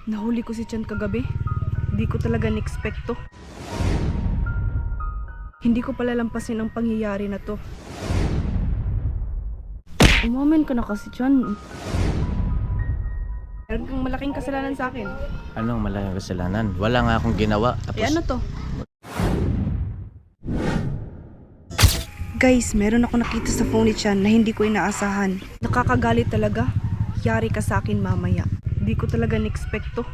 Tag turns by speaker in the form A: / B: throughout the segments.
A: Nahuli ko si Chan kagabi. Hindi ko talaga na-expect to. Hindi ko palalampasin ang pangyayari na to. Umamin ka na kasi, Chan. Meron kang malaking kasalanan sa akin.
B: Anong malaking kasalanan? Wala nga akong ginawa. Tapos,
A: Ano to? Guys, meron ako nakita sa phone ni Chan na hindi ko inaasahan. Nakakagalit talaga. Yari ka sa akin mamaya. Hindi ko talaga na-expect to.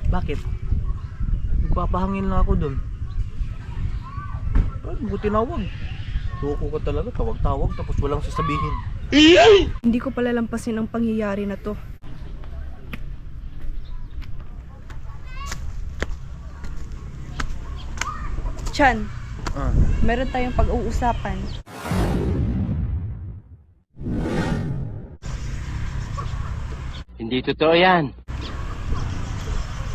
B: bakit? Nagpapahangin lang ako dun. Ay, mo tinawag. Suko ka talaga, tawag-tawag tapos walang sasabihin.
A: Hindi ko palalampasin ang pangyayari na to. Chan, meron tayong pag-uusapan.
C: Hindi totoo yan.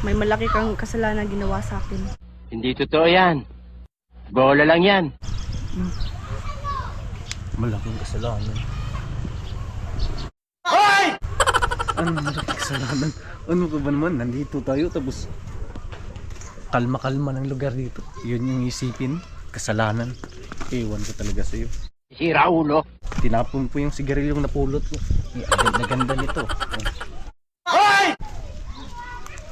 A: May malaki kang kasalanan ginawa sa akin.
C: Hindi totoo yan. Bola lang yan.
B: Malaking kasalanan. Hoy! Ano malaking kasalanan? Ano ka ba naman? Nandito tayo tapos kalma-kalma ng lugar dito. Yun yung isipin. Kasalanan. Ewan ko talaga sa'yo.
C: Sira ulo.
B: Tinapon po yung sigarilyong napulot ko. Ang ganda nito.
C: Hoy!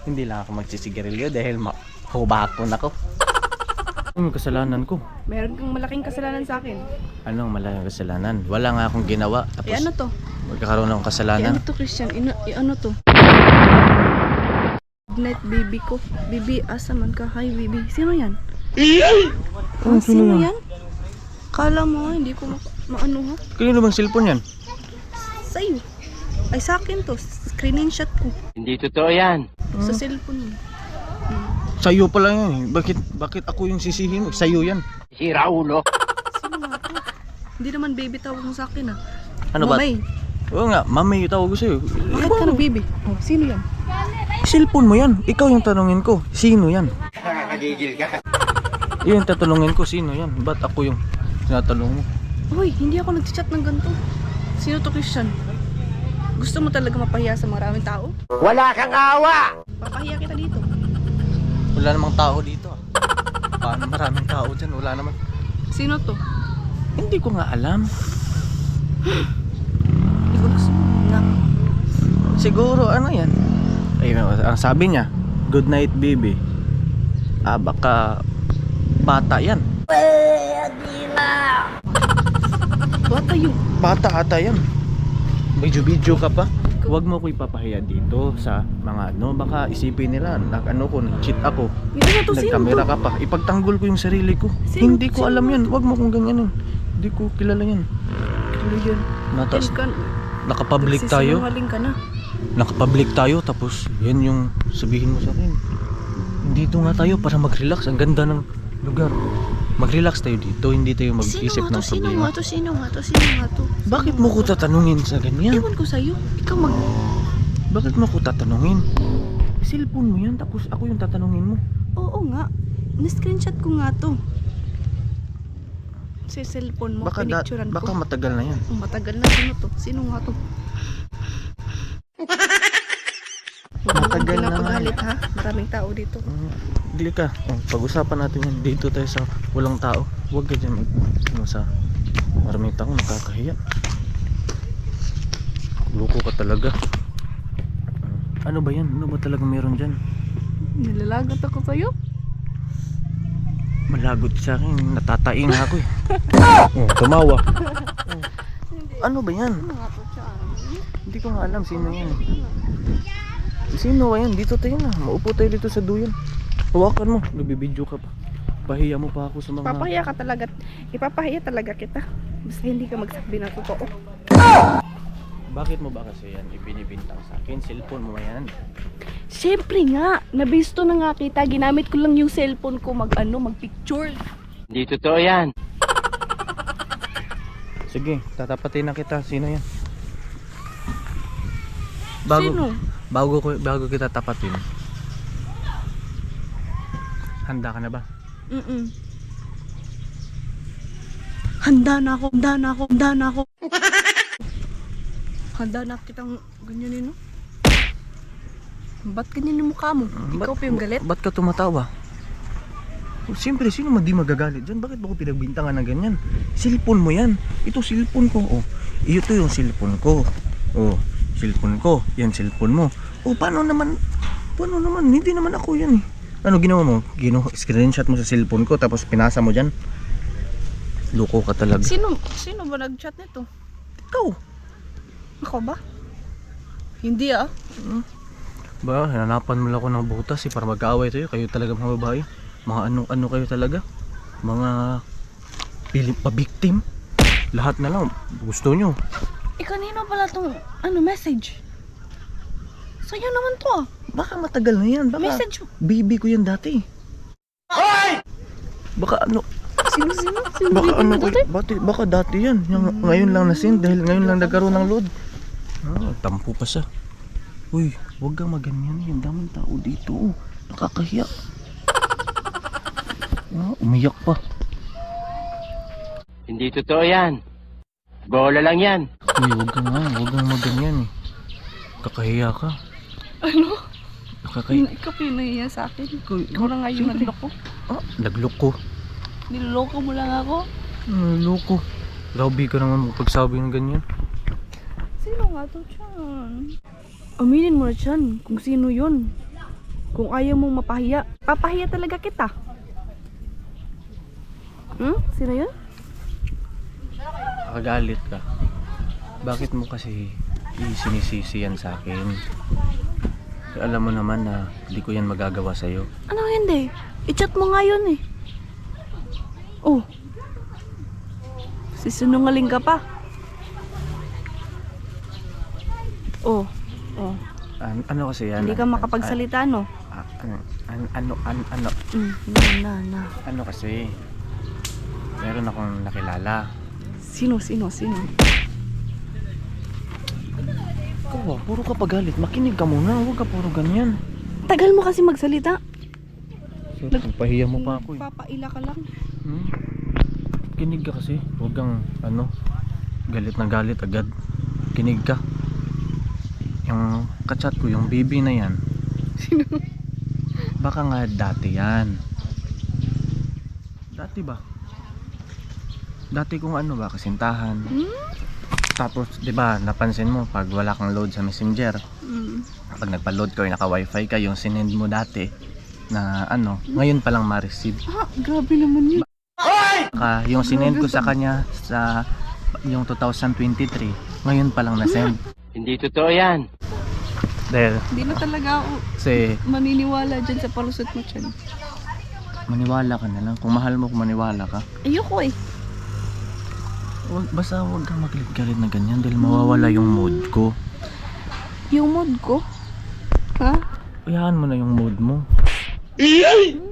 B: Hindi lang ako magsisigarilyo dahil hubakon ako. Ano kasalanan ko?
A: Meron kang malaking kasalanan sa akin.
B: Anong malaking kasalanan? Wala nga akong ginawa. Tapos
A: Ano to?
B: magkakaroon ng kasalanan.
A: Ano to, Christian? Ano to? Night baby ko. Baby, asa man ka? Hi, baby. Sino yan? Sino yan? Kala mo, hindi ko maano ha?
B: Kaya bang cellphone yan?
A: Sa'yo. Ay, sa akin to. Screenshot ko.
C: Hindi totoo yan.
A: Sa cellphone mo.
B: Sa'yo pala yan eh. Bakit ako yung sisihin mo? Sa'yo yan.
C: Sira ulo.
A: Sino nga to? Hindi naman baby tawag mo sa akin ah.
B: Ano ba?
A: Mamay.
B: Oo nga, mamay yung tawag ko sa'yo.
A: Bakit ka na baby? Oh, sino yan?
B: Cellphone mo yan. Ikaw yung tanungin ko. Sino yan?
C: Nakakagigil ka.
B: Yung tatanungin ko, sino yan? Ba't ako yung tinatanong mo?
A: Hoy, hindi ako nag-chat ng ganito. Sino to, Christian? Gusto mo talaga mapahiya sa maraming tao?
C: Wala kang awa.
A: Papahiya kita dito.
B: Wala namang tao dito ah. Paano maraming tao dyan? Wala naman.
A: Sino to?
B: Hindi ko nga alam.
A: Hindi ko gusto na.
B: Siguro ano yan? Ay, ang sabi niya, good night baby. Baka bata yan.
A: Bata yun.
B: Bata ata yan. Video ka pa. Huwag mo ko ipapahiya dito sa mga ano. Baka isipin nila, ano ko, nag-cheat ako.
A: Hindi na to, sino
B: Nagkamera
A: to?
B: ka pa. Ipagtanggol ko yung sarili ko.
A: Sino-
B: Hindi ko
A: sino
B: alam
A: to?
B: yan. Huwag mo kong ganyanin. Hindi ko kilala yan.
A: Ano yun?
B: Natas,
A: Yan ka.
B: nakapublic tayo.
A: Nagsisinungaling ka na.
B: Nakapublic tayo. Tapos yan yung sabihin mo sa akin. Dito nga tayo para mag-relax. Ang ganda ng lugar. Mag-relax tayo dito. Hindi tayo mag-isip ng problema.
A: Sino nga to?
B: Bakit mo ko tatanungin sa ganyan?
A: Ewan ko sa'yo. Ikaw mag...
B: Bakit mo ko tatanungin? Cellphone mo yan. Tapos ako yung tatanungin mo.
A: Oo nga. Na-screenshot ko nga to. Sa cellphone mo, pinicturean
B: Baka
A: ko.
B: matagal na yan.
A: Oh, matagal na. Sino to? Sino nga to? Huwag mo
B: Matagal na nga.
A: pinapagalit ha. Maraming tao dito.
B: Dili ka. Pag-usapan natin yan. Dito tayo sa walang tao. Huwag ka dyan sa maraming tao. Nakakahiya. Loko ka talaga. Ano ba yan? Ano ba talaga meron dyan?
A: Nilalagot ako sa'yo.
B: Malagot sa akin. Natatain na ako eh. Tumawa. Ano ba yan?
A: Ano nga to siya?
B: Hindi ko nga alam sino yan. Sino ba yan? Dito tayo na. Maupo tayo dito sa duyan. Hawakan mo. Nagbibideo ka pa. Pahiya mo pa ako sa mga...
A: Papahiya ka talaga. Ipapahiya talaga kita. Basta hindi ka magsabi na totoo.
B: Bakit mo ba kasi yan ibinibintang sa akin? Cellphone mo yan.
A: Siyempre nga. Nabisto na nga kita. Ginamit ko lang yung cellphone ko mag-picture.
C: Hindi totoo yan.
B: Sige, tatapatin na kita. Sino yan?
A: Sino?
B: Bago kita tapatin. Handa ka na ba?
A: Handa na ako, handa na ako, handa na ako. Handa na kitang ganyan no? Ba't ganyan yung mukha mo? Ikaw pa yung galit?
B: Ba't ka tumatawa? Oh, siyempre, sino man di magagalit dyan? Bakit ba ko pinagbintangan ng ganyan? Cellphone mo yan. Ito cellphone ko. Oh, ito yung cellphone ko. Oh, cellphone ko. Yan cellphone mo. Oh, paano naman? Paano naman? Hindi naman ako yan eh. Ano ginawa mo? Screenshot mo sa cellphone ko tapos pinasa mo dyan? Loko ka talaga.
A: Sino ba nag-chat nito?
B: Ikaw.
A: Ako ba? Hindi ah.
B: Ba, hinanapan mo lang ako ng butas eh para magkaaway tayo. Kayo talaga mga babae. Mga ano kayo talaga. Mga piling pa-victim. Lahat na lang. Gusto nyo.
A: Kanino pala tong message? Sa'yo naman to ah.
B: Baka matagal na yan. Baka
A: Message.
B: baby ko yan dati. Baka ano.
A: Sino?
B: Baka
A: Baby
B: ano.
A: mo dati?
B: Baka dati yan. Ngayon lang na-send dahil ngayon lang nagkaroon ng load. Tampo pa siya. Uy, huwag kang maganyan. Yung daming tao dito. Nakakahiya. Umiyak pa.
C: Hindi totoo yan. Bola lang yan.
B: Uy, huwag kang maganyan eh. Kakahiya ka.
A: Ano?
B: Nakakahiya.
A: Ikaw pinahiya sa akin. Ikaw na nga yung nagloko.
B: Nagloko.
A: Niloloko mo lang ako.
B: Loko. Grabe ka naman magpagsabi ng ganyan.
A: Sino nga to Chan? Aminin mo na Chan kung sino yun. Kung ayaw mong mapahiya, papahiya talaga kita. Sino yun?
B: Nakagalit ka. Bakit mo kasi sinisisi yan sa akin? Alam mo naman na hindi ko yan magagawa sa'yo.
A: Ano hindi? I-chat mo nga yun eh. Oh. Sisinungaling ka pa. Oh.
B: Ano kasi yan?
A: Hindi ka makapagsalita no?
B: Ano? Ano kasi? Meron akong nakilala.
A: Sino?
B: Ikaw ba? Puro ka pagalit. Makinig ka muna. Huwag ka puro ganyan.
A: Tagal mo kasi magsalita.
B: Pahiya mo pa ako eh.
A: Papaila ka lang.
B: Kinig ka kasi. Huwag kang galit na galit agad. Kinig ka. Yung kachat ko, yung baby na yan.
A: Sino?
B: Baka nga dati yan. Dati ba? Dati kung kasintahan. Tapos, di ba, napansin mo pag wala kang load sa Messenger, pag nagpa-load ka o naka-wifi ka, yung sinend mo dati na ngayon pa lang ma-receive.
A: Grabe naman yun.
B: Yung sinend ko sa kanya sa yung 2023, ngayon pa lang na-send.
C: Hindi totoo yan.
B: Dahil,
A: Hindi na talaga ako
B: kasi
A: maniniwala dyan sa palusot mo Chan.
B: maniwala ka na lang. Kung mahal mo, kung maniwala ka.
A: Ayoko eh.
B: Basta huwag kang maglit-galit na ganyan dahil mawawala yung mood ko.
A: Yung mood ko? Ha?
B: Hayaan mo na yung mood mo.
A: Ikaw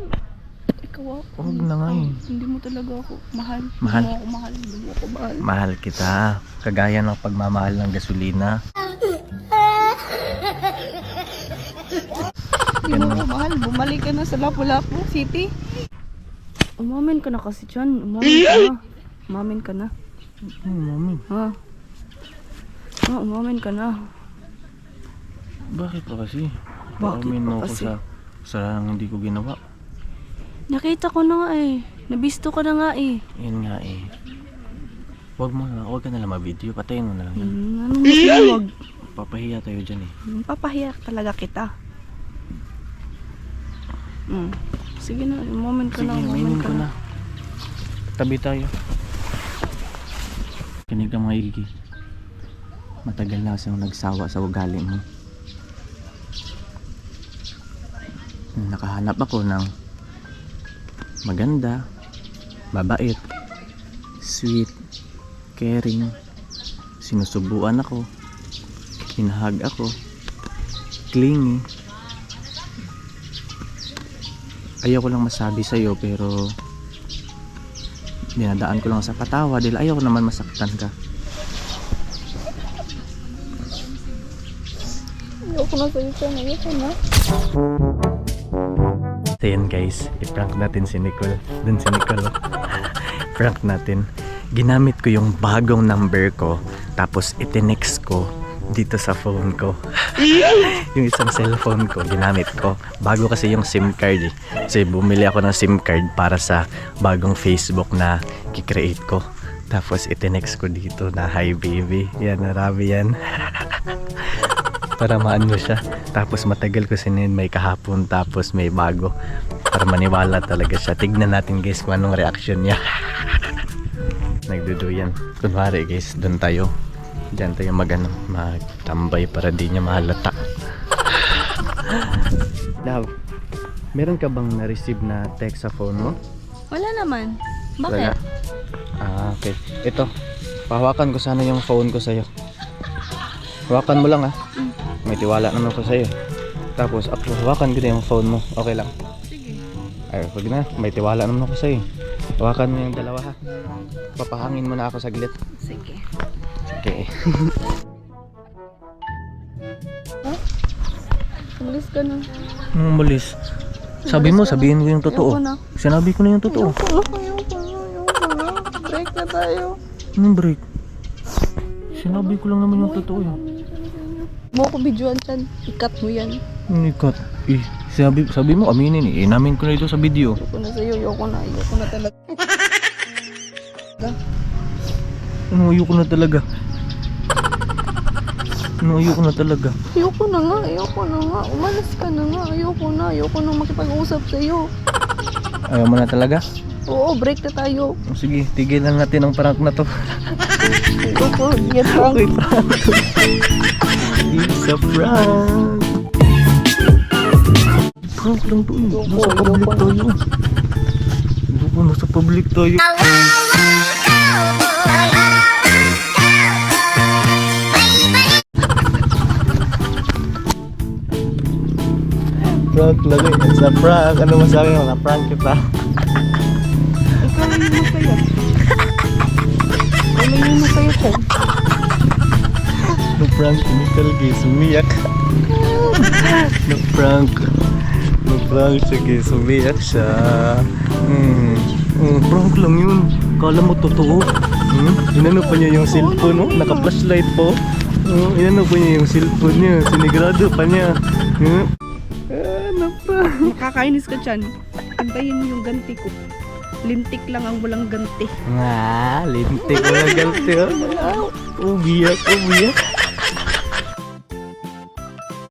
A: ako.
B: Huwag na nga eh.
A: Hindi mo talaga ako mahal.
B: Mahal?
A: Hindi mo ako mahal. Hindi mo ako mahal.
B: Mahal kita. Kagaya ng pagmamahal ng gasolina.
A: Hindi mo ako mahal. Bumalik ka na sa Lapu-Lapu City. Umamin ka na kasi Chan. Umamin ka na.
B: Mami.
A: Ha? Umamin ka na.
B: Bakit pa kasi?
A: Bakit
B: Paamin
A: pa
B: mo ako
A: kasi?
B: sa hindi ko ginawa.
A: Nakita ko na nga eh. Nabisto ka na nga eh.
B: Yan nga eh. Huwag ka na lang ma-video. Patayin mo na lang yan.
A: Anong masawag?
B: Papahiya tayo dyan eh.
A: Papahiya talaga kita. Sige na, moment ka
B: Sige,
A: na.
B: mainin ko na. Tabi tayo. Kinig ka maigi. Matagal na kasi nagsawa sa ugali mo. Nakahanap ako ng maganda, mabait, sweet, caring, sinusubuan ako, hinahag ako, clingy. Ayaw ko lang masabi sa'yo pero dinadaan ko lang sa patawa dahil ayaw ko naman masaktan ka.
A: Ayaw ko na sa'yo siya. Ayaw ko na.
B: So yan guys, i-prank natin si Nicole. Dun si Nicole. Prank natin. ginamit ko yung bagong number ko, tapos itinext ko dito sa phone ko. Yung isang cellphone ko, ginamit ko. Bago kasi yung SIM card eh. Kasi bumili ako ng SIM card para sa bagong Facebook na kikreate ko. Tapos itinext ko dito na, hi baby. Yan, marami yan. Para maano siya. Tapos matagal ko sinend, may kahapon, tapos may bago. Para maniwala talaga siya. Tignan natin guys kung anong reaction niya. Nagduduyan. Kunwari guys, doon tayo. Diyan tayo magtambay para di niya mahalata. Love, meron ka bang na-receive na text sa phone mo?
A: Wala naman.
B: Wala?
A: Bakit?
B: Ah, okay. Ito, pahawakan ko sana yung phone ko sa'yo. Hawakan mo lang ah. May tiwala naman ko sa'yo. Tapos ako, hawakan ko na yung phone mo. Okay lang.
A: Sige.
B: Ay, wag na. May tiwala naman ako sa'yo. Hawakan mo yung dalawa ha. Papahangin mo na ako saglit.
A: Sige.
B: Okay.
A: Umalis ka na.
B: Malis. Sabi mo, sabihin ko yung totoo.
A: Ayoko na.
B: Sinabi ko na yung totoo.
A: Ayoko na. Break na tayo.
B: Anong break? Sinabi ko lang naman yung totoo yun.
A: Mo ko videoan dyan. Ikat mo yan.
B: Nikat. Eh, sabi mo aminin eh. Namin ko na ito sa video.
A: Ayoko na sa'yo. Ayoko na talaga.
B: Ano, ayoko na talaga. Ano, ayoko na talaga.
A: Ayoko na nga. Umalis ka na nga. Ayoko na makipag-usap sa'yo.
B: Ayaw mo na talaga?
A: Oo, break na tayo.
B: Sige, tigilan natin ang prank na to.
A: Ayoko, yan prank.
B: Okay, prank. It's a prank. Prank lang to eh. Nasa public tayo. Nasa public tayo. Prank lang eh. It's a prank. Ano masabi mo? Na-prank kita.
A: Ikaw yung masaya. May masaya ko.
B: Na-prank chemical guys. Umiyak. Na-prank. Na-prank siya guys. Umiyak siya. Prank lang yun. Kala mo totoo. Inano pa niya yung cellphone, no? Naka-flashlight po. Inano pa niya yung cellphone niya. Sinigrado pa niya. Na-prank.
A: Makakainis ka dyan. Antayin mo yung ganti ko. Lintik lang ang walang ganti.
B: Lintik mo na ganti. Umiyak.